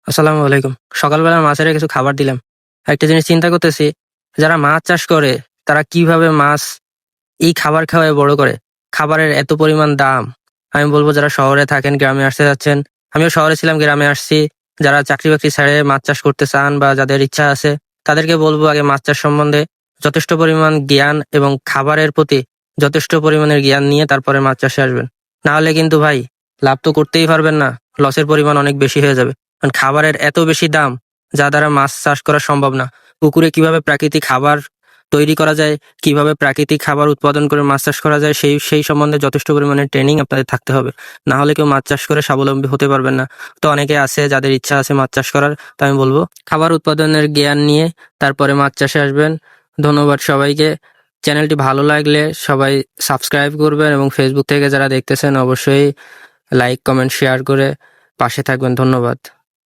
আসসালামু আলাইকুম। সকালবেলা মাছের কিছু খাবার দিলাম। একটা জিনিস চিন্তা করতেছি, যারা মাছ চাষ করে তারা কিভাবে মাছ এই খাবার খাওয়ায় বড় করে? খাবারের এত পরিমাণ দাম। আমি বলব যারা শহরে থাকেন, গ্রামে আসতে যাচ্ছেন। আমিও শহরে ছিলাম, গ্রামে আসছি। যারা চাকরি-বাকরি ছেড়ে মাছ চাষ করতে চান বা যাদের ইচ্ছা আছে, তাদেরকে বলব আগে মাছ চাষ সম্বন্ধে যথেষ্ট পরিমাণ জ্ঞান এবং খাবারের প্রতি যথেষ্ট পরিমাণের জ্ঞান নিয়ে তারপরে মাছ চাষে আসবেন। না হলে কিন্তু ভাই লাভ তো করতেই পারবেন না। লসের পরিমাণ অনেক বেশি হয়ে যাবে। কারণ খাবারের এত বেশি দাম, যা দ্বারা মাছ চাষ করা সম্ভব না। পুকুরে কিভাবে প্রাকৃতিক খাবার তৈরি করা যায়, কিভাবে প্রাকৃতিক খাবার উৎপাদন করে মাছ চাষ করা যায় সেই সম্বন্ধে যথেষ্ট পরিমাণে ট্রেনিং আপনাদের থাকতে হবে। না হলে কেউ মাছ চাষ করে স্বাবলম্বী হতে পারবেন না। তো অনেকে আছে যাদের ইচ্ছা আছে মাছ চাষ করার, তো আমি বলব খাবার উৎপাদনের জ্ঞান নিয়ে তারপরে মাছ চাষে আসবেন। ধন্যবাদ সবাইকে। চ্যানেলটি ভালো লাগলে সবাই সাবস্ক্রাইব করবেন এবং ফেসবুক থেকে যারা দেখতেছেন অবশ্যই লাইক, কমেন্ট, শেয়ার করে পাশে থাকবেন। ধন্যবাদ।